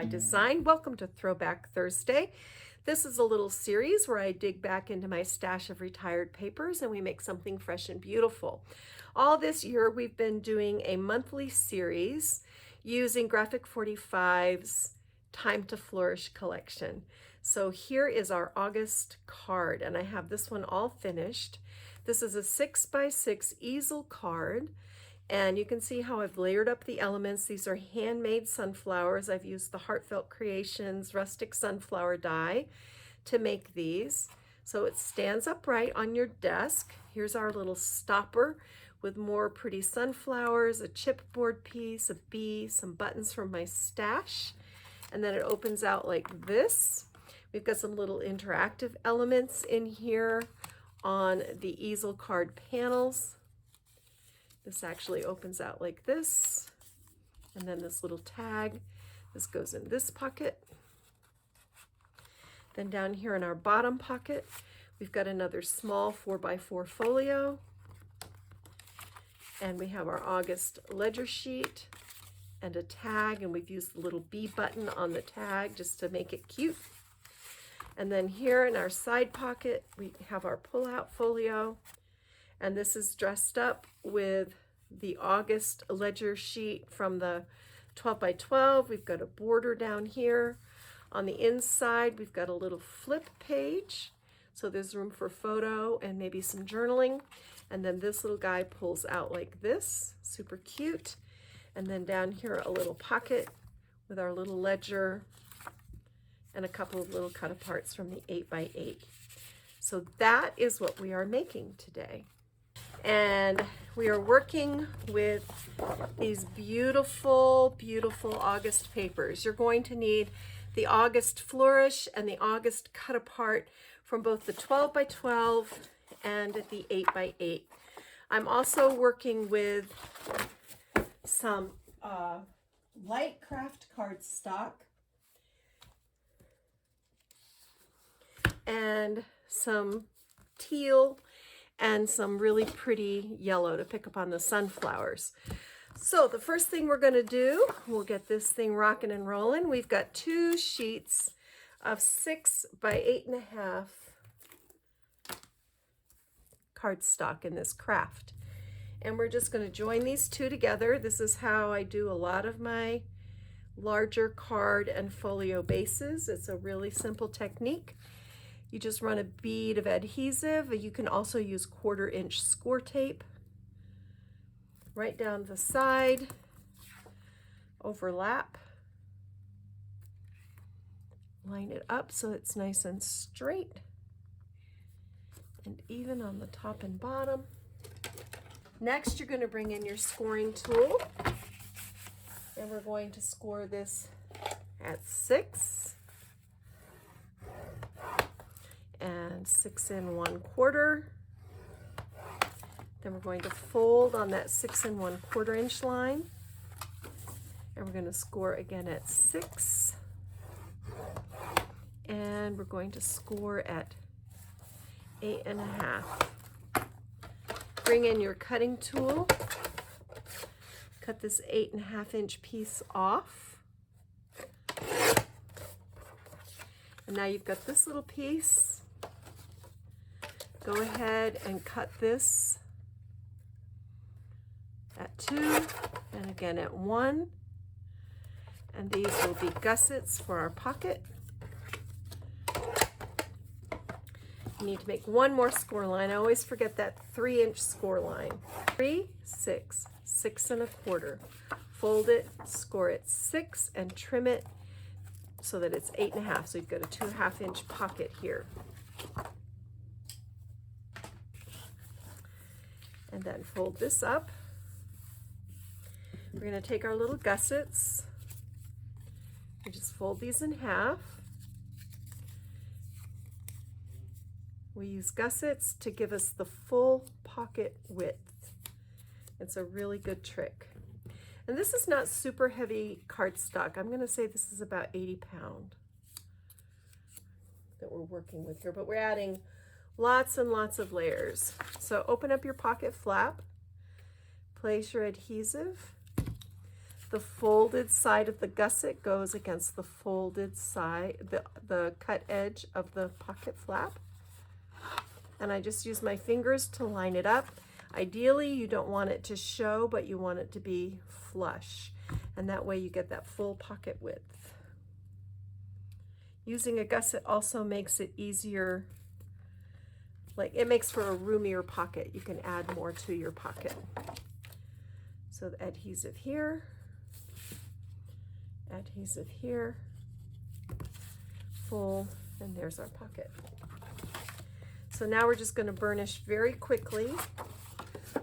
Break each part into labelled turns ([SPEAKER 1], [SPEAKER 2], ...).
[SPEAKER 1] by design. Welcome to Throwback Thursday. This is a little series where I dig back into my stash of retired papers and we make something fresh and beautiful. All this year we've been doing a monthly series using Graphic 45's Time to Flourish collection. So here is our August card, and I have this one all finished. This is a 6x6 easel card. And you can see how I've layered up the elements. These are handmade sunflowers. I've used the Heartfelt Creations rustic sunflower die to make these. So it stands upright on your desk. Here's our little stopper with more pretty sunflowers, a chipboard piece, a bee, some buttons from my stash. And then it opens out like this. We've got some little interactive elements in here on the easel card panels. This actually opens out like this, and then this little tag, this goes in this pocket. Then down here in our bottom pocket, we've got another small 4x4 folio, and we have our August ledger sheet and a tag, and we've used the little B button on the tag just to make it cute. And then here in our side pocket, we have our pull-out folio. And this is dressed up with the August ledger sheet from the 12x12. We've got a border down here. On the inside, we've got a little flip page. So there's room for photo and maybe some journaling. And then this little guy pulls out like this, super cute. And then down here, a little pocket with our little ledger and a couple of little cut aparts from the 8x8. So that is what we are making today. And we are working with these beautiful, beautiful August papers. You're going to need the August Flourish and the August Cut Apart from both the 12x12 and the 8x8. I'm also working with some light craft cardstock and some teal and some really pretty yellow to pick up on the sunflowers. So the first thing we're going to do, we'll get this thing rocking and rolling. We've got 2 sheets of 6x8.5 cardstock in this craft. And we're just going to join these 2 together. This is how I do a lot of my larger card and folio bases. It's a really simple technique. You just run a bead of adhesive. You can also use 1/4-inch score tape right down the side, overlap, line it up so it's nice and straight and even on the top and bottom. Next, you're going to bring in your scoring tool, and we're going to score this at 6. And 6 1/4. Then we're going to fold on that 6 1/4 inch line, and we're going to score again at 6, and we're going to score at 8.5. Bring in your cutting tool, cut this 8.5 inch piece off, and now you've got this little piece. Go ahead and cut this at 2 and again at 1. And these will be gussets for our pocket. You need to make 1 more score line. I always forget that 3-inch score line. 3, 6, 6 1/4. Fold it, score it 6, and trim it so that it's 8.5. So you've got a 2.5 inch pocket here. And then fold this up. We're going to take our little gussets. We just fold these in half. We use gussets to give us the full pocket width. It's a really good trick. And this is not super heavy cardstock. I'm going to say this is about 80 pounds that we're working with here, but we're adding lots and lots of layers. So open up your pocket flap, place your adhesive, the folded side of the gusset goes against the folded side, the cut edge of the pocket flap. And I just use my fingers to line it up. Ideally, you don't want it to show, but you want it to be flush. And that way you get that full pocket width. Using a gusset also makes it easier, like it makes for a roomier pocket. You can add more to your pocket. So the adhesive here, fold, and there's our pocket. So now we're just going to burnish very quickly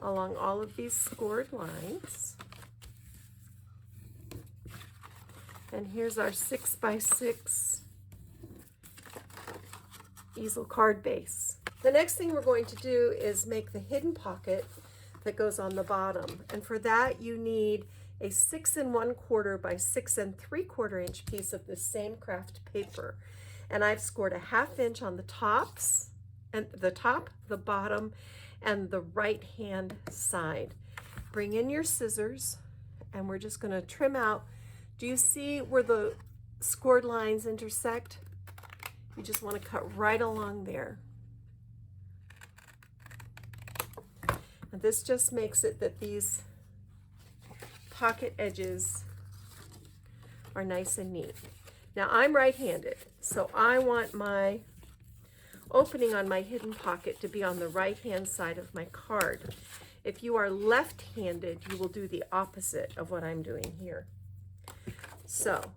[SPEAKER 1] along all of these scored lines. And here's our 6x6 easel card base. The next thing we're going to do is make the hidden pocket that goes on the bottom. And for that you need a 6 1/4 by 6 3/4 inch piece of the same craft paper. And I've scored a 1/2 inch on the tops, and the top, the bottom, and the right hand side. Bring in your scissors and we're just going to trim out. Do you see where the scored lines intersect? You just want to cut right along there. And this just makes it that these pocket edges are nice and neat. Now I'm right-handed, so I want my opening on my hidden pocket to be on the right-hand side of my card. If you are left-handed, you will do the opposite of what I'm doing here. So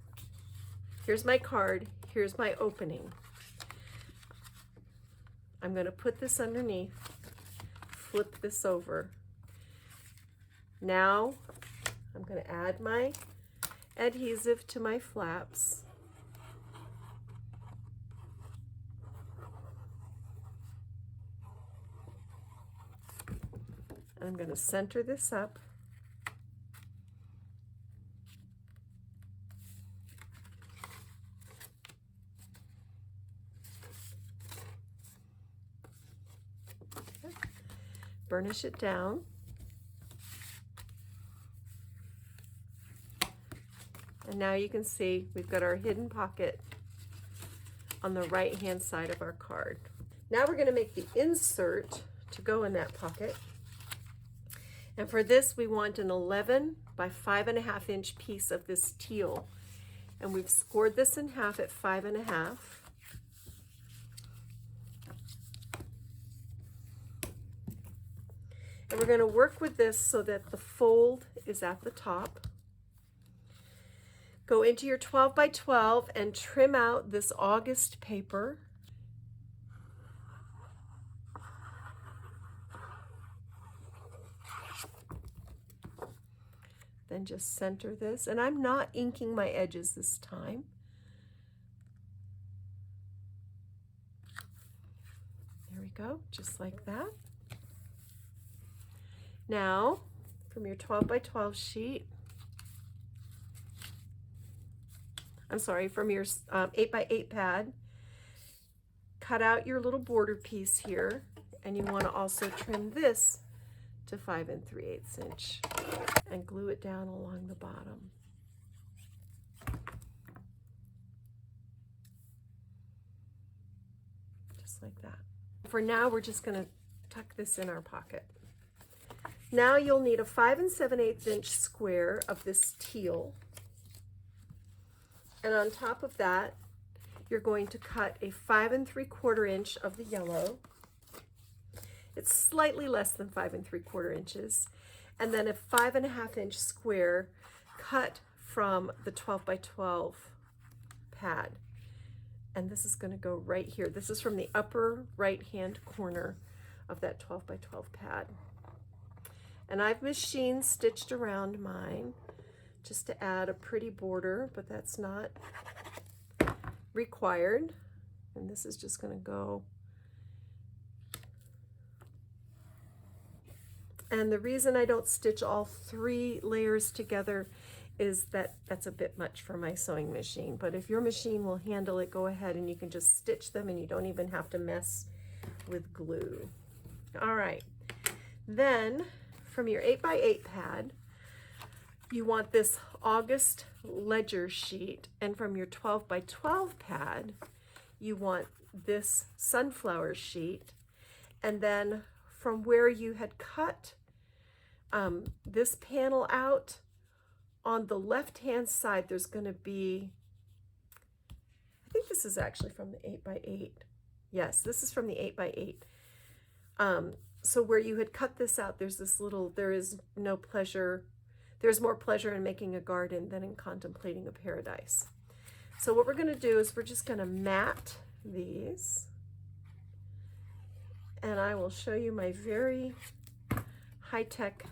[SPEAKER 1] here's my card, here's my opening. I'm going to put this underneath, flip this over. Now I'm going to add my adhesive to my flaps. I'm going to center this up. Okay. Burnish it down. And now you can see we've got our hidden pocket on the right-hand side of our card. Now we're going to make the insert to go in that pocket. And for this, we want an 11 by 5.5 inch piece of this teal. And we've scored this in half at 5.5. And we're going to work with this so that the fold is at the top. Go into your 12 by 12 and trim out this August paper. Then just center this, and I'm not inking my edges this time. There we go, just like that. Now, from your 12 by 12 sheet, I'm sorry, from your 8 by 8 pad, cut out your little border piece here, and you want to also trim this to 5 3/8 inch and glue it down along the bottom. Just like that. For now, we're just going to tuck this in our pocket. Now you'll need a 5 7/8 inch square of this teal. And on top of that, you're going to cut a 5 3/4 inch of the yellow. It's slightly less than 5 3/4 inches. And then a 5.5 inch square cut from the 12 by 12 pad. And this is going to go right here. This is from the upper right-hand corner of that 12 by 12 pad. And I've machine stitched around mine just to add a pretty border, but that's not required. And this is just going to go. And the reason I don't stitch all 3 layers together is that that's a bit much for my sewing machine. But if your machine will handle it, go ahead and you can just stitch them and you don't even have to mess with glue. All right. Then from your 8 by 8 pad, you want this August ledger sheet, and from your 12 by 12 pad, you want this sunflower sheet, and then from where you had cut this panel out, on the left-hand side, there's going to be, I think this is actually from the 8 by 8. Yes, this is from the 8 by 8. So where you had cut this out, there's this little, there's more pleasure in making a garden than in contemplating a paradise. So what we're going to do is we're just going to mat these, and I will show you my very high-tech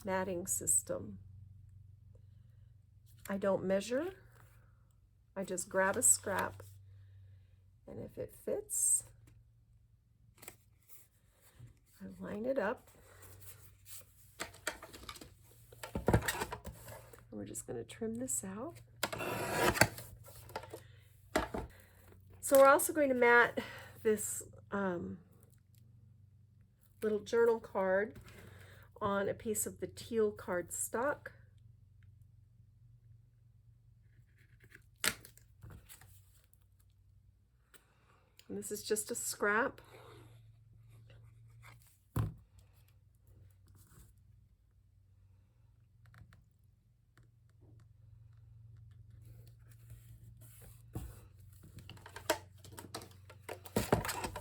[SPEAKER 1] matting system. I don't measure, I just grab a scrap, and if it fits, I line it up. And we're just going to trim this out. So we're also going to mat this little journal card on a piece of the teal cardstock. And this is just a scrap.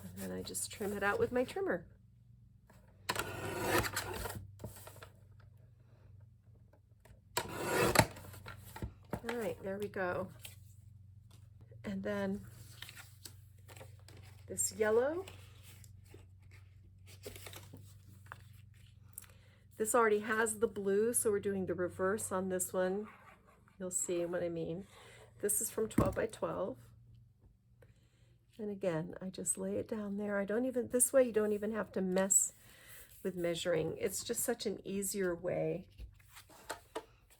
[SPEAKER 1] And then I just trim it out with my trimmer. All right, there we go. And then this yellow, this already has the blue, so we're doing the reverse on this one. You'll see what I mean. This is from 12 by 12. And again, I just lay it down there. I don't even, this way you don't even have to mess with measuring. It's just such an easier way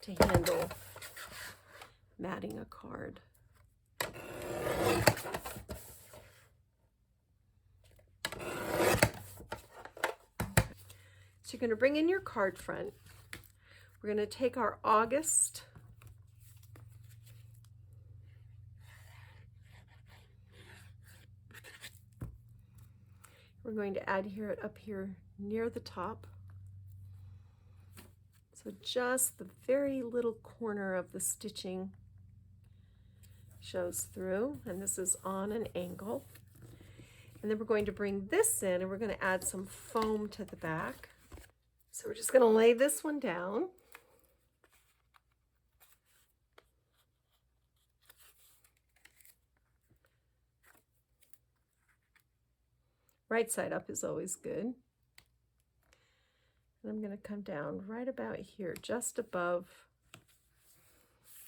[SPEAKER 1] to handle matting a card. So you're going to bring in your card front. We're going to take our August we're going to add here up here near the top. So just the very little corner of the stitching shows through, and this is on an angle. And then we're going to bring this in, and we're going to add some foam to the back. So we're just going to lay this one down. Right side up is always good. And I'm going to come down right about here, just above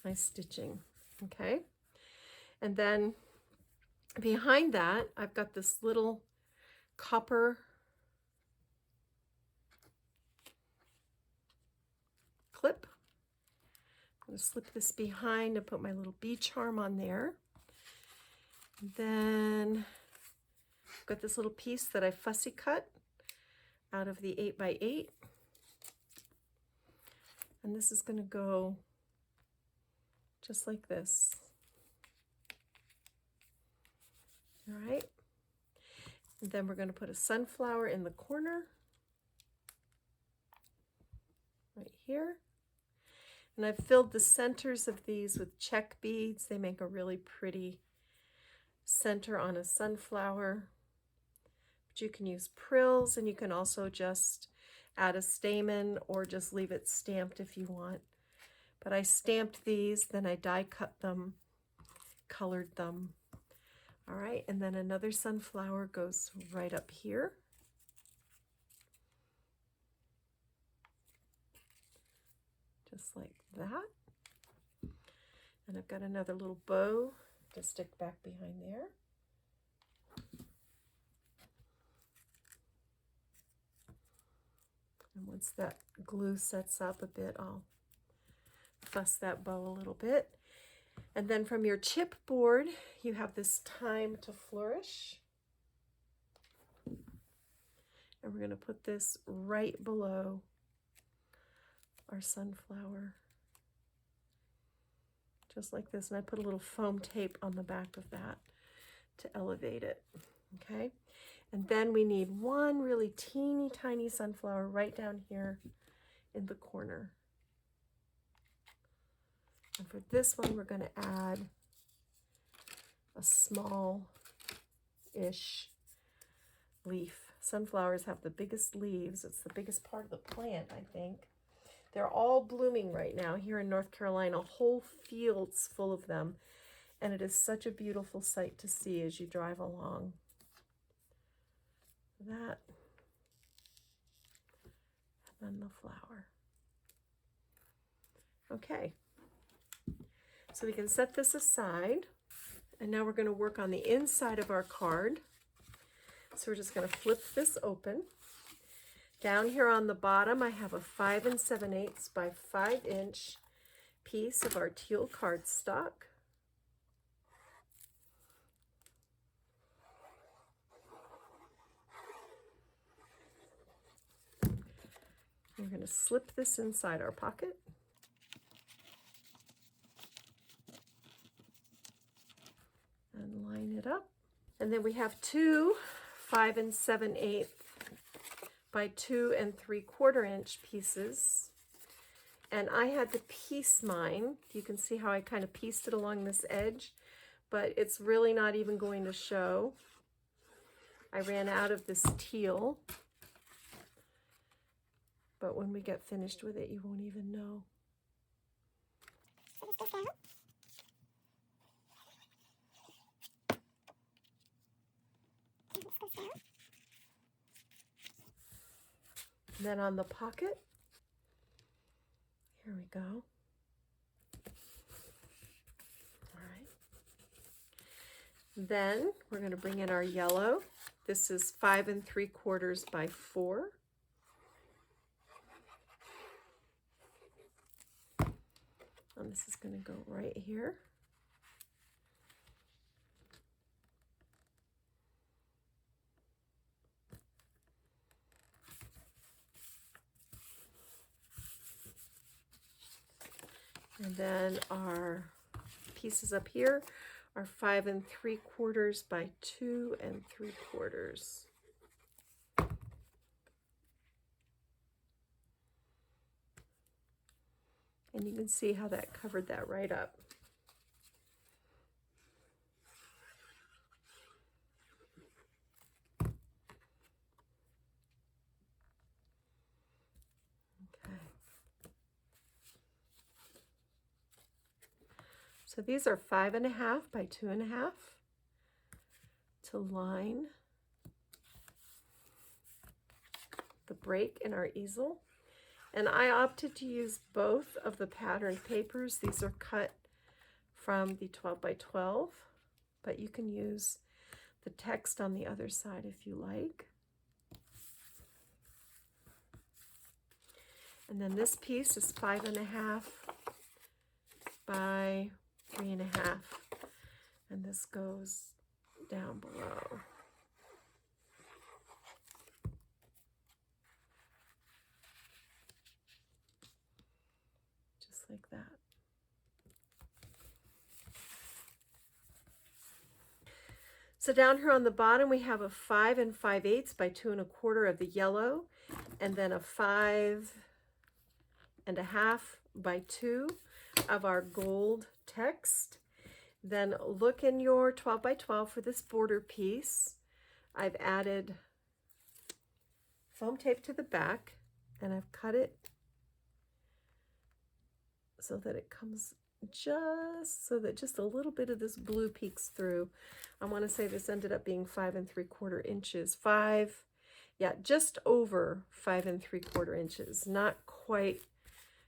[SPEAKER 1] my stitching, okay? And then behind that, I've got this little copper clip. I'm going to slip this behind and put my little bee charm on there. And then I've got this little piece that I fussy cut out of the 8 by 8. And this is going to go just like this. All right. And then we're going to put a sunflower in the corner right here. And I've filled the centers of these with check beads. They make a really pretty center on a sunflower. But you can use prills, and you can also just add a stamen or just leave it stamped if you want. But I stamped these, then I die cut them, colored them. All right, and then another sunflower goes right up here. Just like that. And I've got another little bow to stick back behind there. And once that glue sets up a bit, I'll fuss that bow a little bit. And then from your chipboard, you have this Time to Flourish. And we're going to put this right below our sunflower. Just like this, and I put a little foam tape on the back of that to elevate it, okay? And then we need one really teeny tiny sunflower right down here in the corner. And for this one, we're gonna add a small-ish leaf. Sunflowers have the biggest leaves. It's the biggest part of the plant, I think. They're all blooming right now here in North Carolina, whole fields full of them. And it is such a beautiful sight to see as you drive along. That, and then the flower. Okay, so we can set this aside. And now we're going to work on the inside of our card. So we're just going to flip this open. Down here on the bottom, I have a 5 7/8 by 5 inch piece of our teal cardstock. We're going to slip this inside our pocket. And line it up. And then we have two 5 7/8 by 2 3/4 inch pieces. And I had to piece mine. You can see how I kind of pieced it along this edge, but it's really not even going to show. I ran out of this teal, but when we get finished with it, you won't even know. And then on the pocket, here we go. All right. Then we're going to bring in our yellow. This is 5 3/4 by 4. And this is going to go right here. And then our pieces up here are 5 3/4 by 2 3/4. And you can see how that covered that right up. So these are 5 1/2 by 2 1/2 to line the break in our easel. And I opted to use both of the patterned papers. These are cut from the 12 by 12, but you can use the text on the other side if you like. And then this piece is 5 1/2 by 3 1/2, and this goes down below. Just like that. So down here on the bottom, we have a 5 5/8 by 2 1/4 of the yellow, and then a 5 1/2 by 2 of our gold text. Then look in your 12 by 12 for this border piece. I've added foam tape to the back, and I've cut it so that it comes just a little bit of this blue peeks through. I want to say this ended up being 5 3/4 inches. Just over 5 3/4 inches, not quite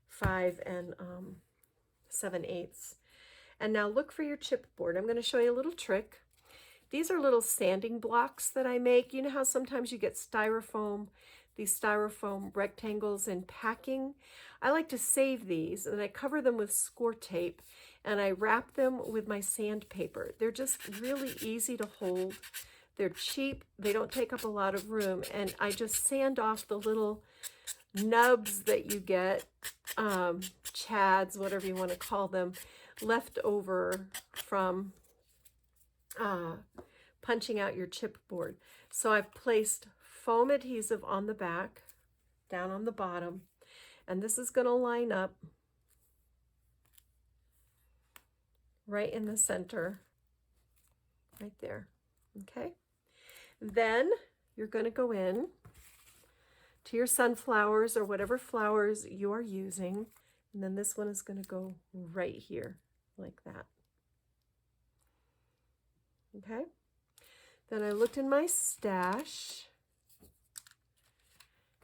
[SPEAKER 1] 5 7/8. And now look for your chipboard. I'm going to show you a little trick. These are little sanding blocks that I make. You know how sometimes you get these styrofoam rectangles in packing? I like to save these, and I cover them with score tape, and I wrap them with my sandpaper. They're just really easy to hold. They're cheap, they don't take up a lot of room, and I just sand off the little nubs that you get, chads, whatever you want to call them, left over from punching out your chipboard. So I've placed foam adhesive on the back, down on the bottom, and this is going to line up right in the center, right there. Okay, then you're going to go in to your sunflowers or whatever flowers you are using, and then this one is going to go right here like that. Okay, then I looked in my stash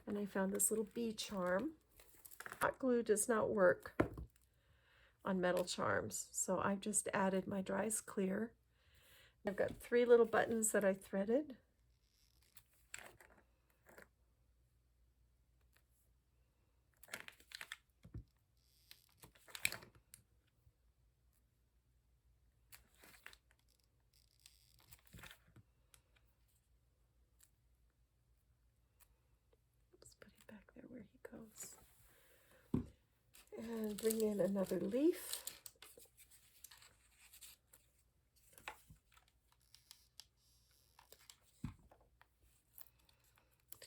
[SPEAKER 1] and I found this little bee charm. Hot glue does not work on metal charms, so I've just added my Dries Clear. I've got 3 little buttons that I threaded. Let's put it back there where he goes. And bring in another leaf.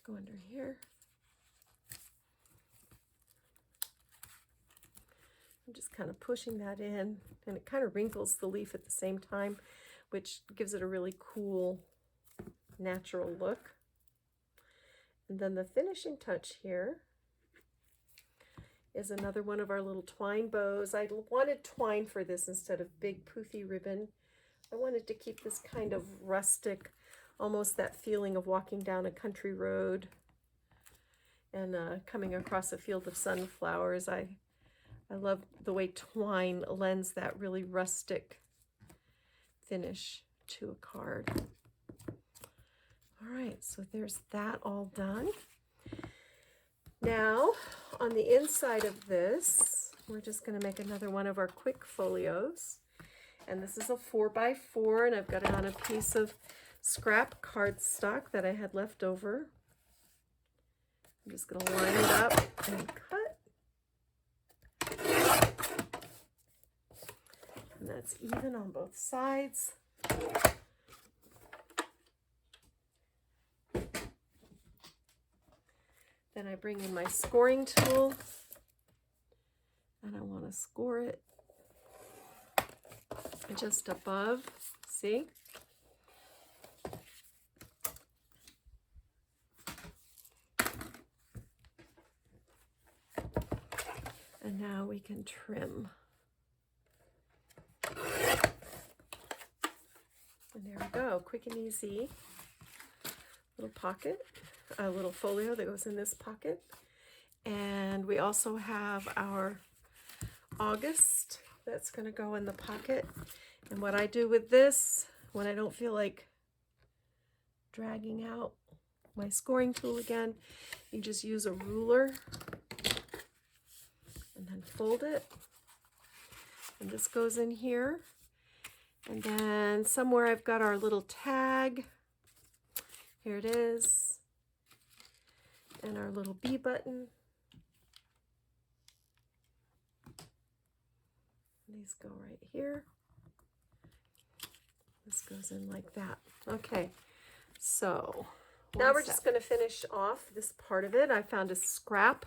[SPEAKER 1] Go under here. I'm just kind of pushing that in, and it kind of wrinkles the leaf at the same time, which gives it a really cool, natural look. And then the finishing touch here is another one of our little twine bows. I wanted twine for this instead of big poofy ribbon. I wanted to keep this kind of rustic, almost that feeling of walking down a country road and coming across a field of sunflowers. I love the way twine lends that really rustic finish to a card. All right, so there's that all done. Now, on the inside of this, we're just going to make another one of our quick folios. And this is a 4x4, and I've got it on a piece of scrap cardstock that I had left over. I'm just going to line it up and cut. And that's even on both sides. Then I bring in my scoring tool, and I want to score it just above, see? And now we can trim. And there we go, quick and easy. Little pocket, a little folio that goes in this pocket. And we also have our August that's going to go in the pocket. And what I do with this, when I don't feel like dragging out my scoring tool again, you just use a ruler and then fold it. And this goes in here. And then somewhere I've got our little tag. Here it is. And our little B button. These go right here. This goes in like that. Okay, so now we're just going to finish off this part of it. I found a scrap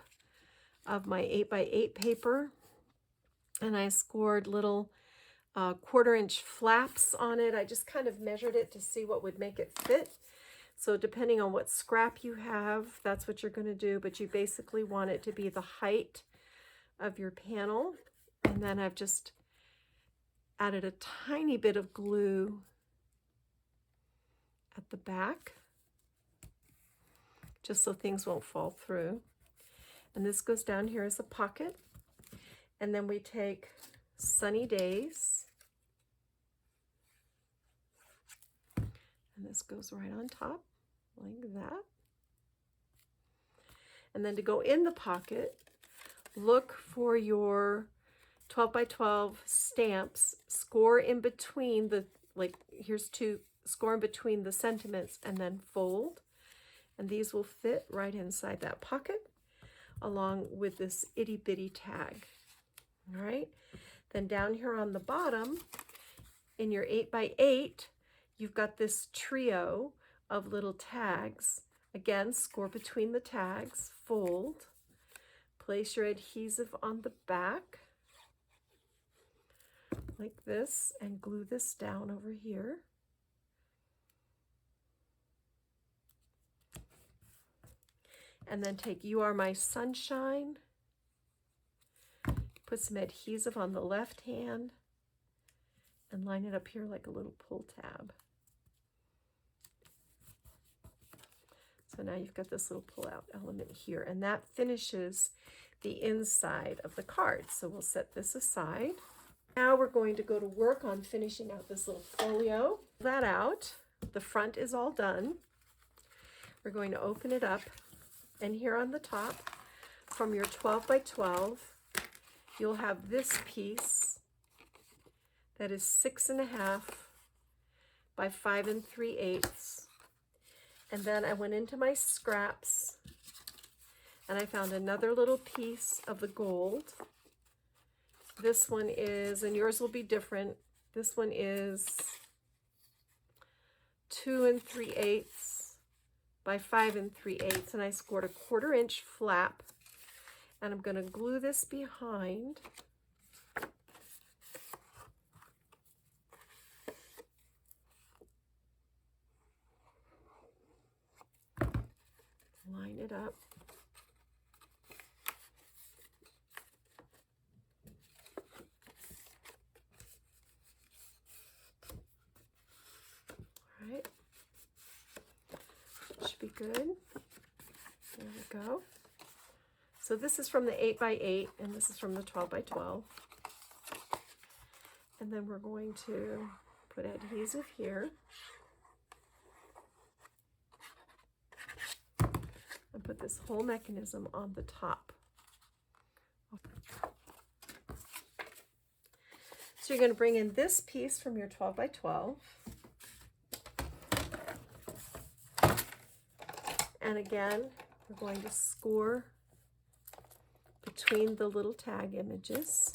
[SPEAKER 1] of my 8x8 paper, and I scored little 1/4-inch flaps on it. I just kind of measured it to see what would make it fit. So depending on what scrap you have, that's what you're going to do, but you basically want it to be the height of your panel. And then I've just added a tiny bit of glue at the back, just so things won't fall through. And this goes down here as a pocket. And then we take Sunny Days, and this goes right on top like that. And then to go in the pocket, look for your 12x12 stamps, score in between the, like, here's 2 score in between the sentiments and then fold. And these will fit right inside that pocket along with this itty bitty tag. All right. Then down here on the bottom, in your 8x8, you've got this trio of little tags. Again, score between the tags, fold, place your adhesive on the back like this, and glue this down over here. And then take You Are My Sunshine, put some adhesive on the left hand, and line it up here like a little pull tab. So now you've got this little pull-out element here, and that finishes the inside of the card. So we'll set this aside. Now we're going to go to work on finishing out this little folio. Pull that out. The front is all done. We're going to open it up, and here on the top, from your 12x12, you'll have this piece that is 6.5 by 5 3/8. And then I went into my scraps and I found another little piece of the gold. This one is, and yours will be different, this one is 2 3/8 by 5 3/8, and I scored a 1/4 inch flap, and I'm going to glue this behind. Line it up. All right. Should be good. There we go. So this is from the 8x8 and this is from the 12x12. And then we're going to put adhesive here. And put this whole mechanism on the top. So you're going to bring in this piece from your 12x12. And again, we're going to score between the little tag images.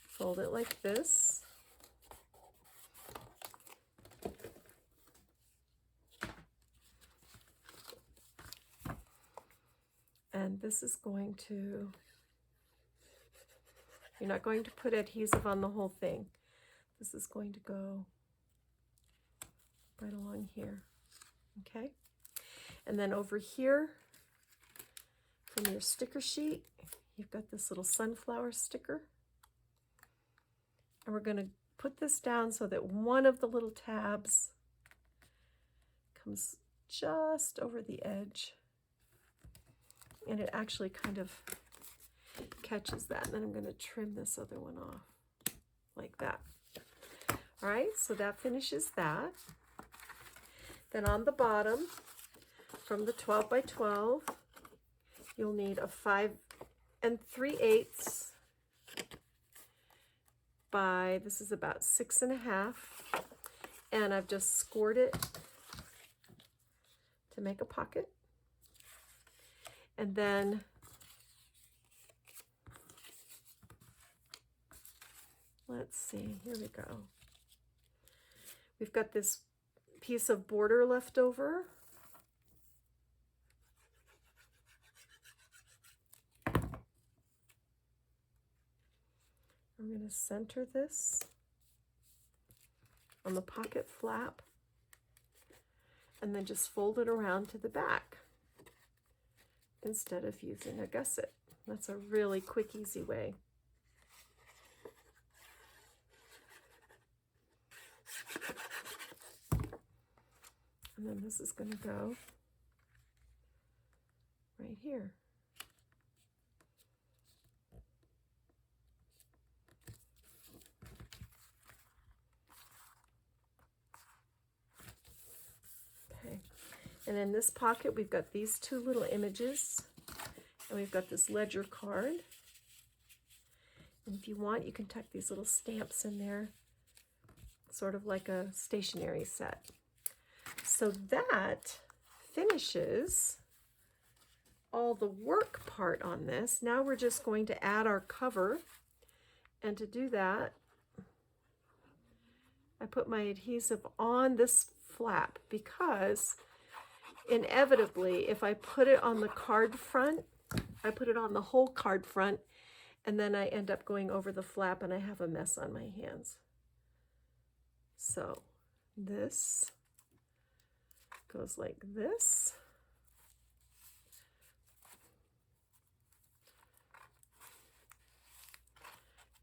[SPEAKER 1] Fold it like this. And this is going to, you're not going to put adhesive on the whole thing. This is going to go right along here, okay? And then over here, from your sticker sheet, you've got this little sunflower sticker. And we're going to put this down so that one of the little tabs comes just over the edge. And it actually kind of catches that. And then I'm going to trim this other one off like that. All right, so that finishes that. Then on the bottom, from the 12x12, you'll need a 5 3/8 by, this is about 6.5, and I've just scored it to make a pocket. And then let's see, here we go. We've got this piece of border left over. I'm going to center this on the pocket flap and then just fold it around to the back instead of using a gusset. That's a really quick, easy way. And then this is going to go right here. Okay, and in this pocket we've got these two little images, And we've got this ledger card. And if you want, you can tuck these little stamps in there, sort of like a stationery set. So that finishes all the work part on this. Now we're just going to add our cover. And to do that, I put my adhesive on this flap because inevitably, if I put it on the card front, I put it on the whole card front, and then I end up going over the flap and I have a mess on my hands. So this goes like this.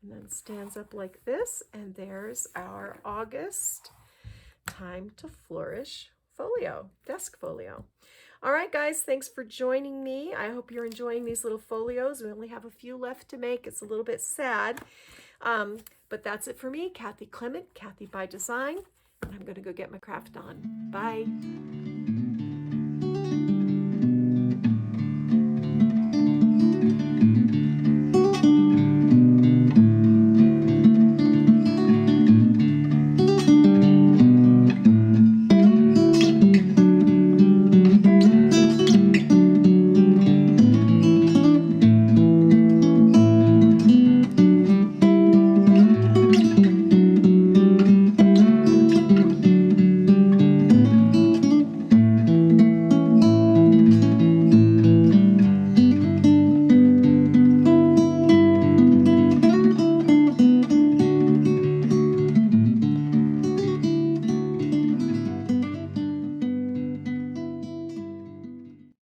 [SPEAKER 1] And then stands up like this, and there's our August Time to Flourish folio, desk folio. All right, guys, thanks for joining me. I hope you're enjoying these little folios. We only have a few left to make. It's a little bit sad, but that's it for me, Kathy Clement, Kathy by Design, and I'm going to go get my craft on. Bye.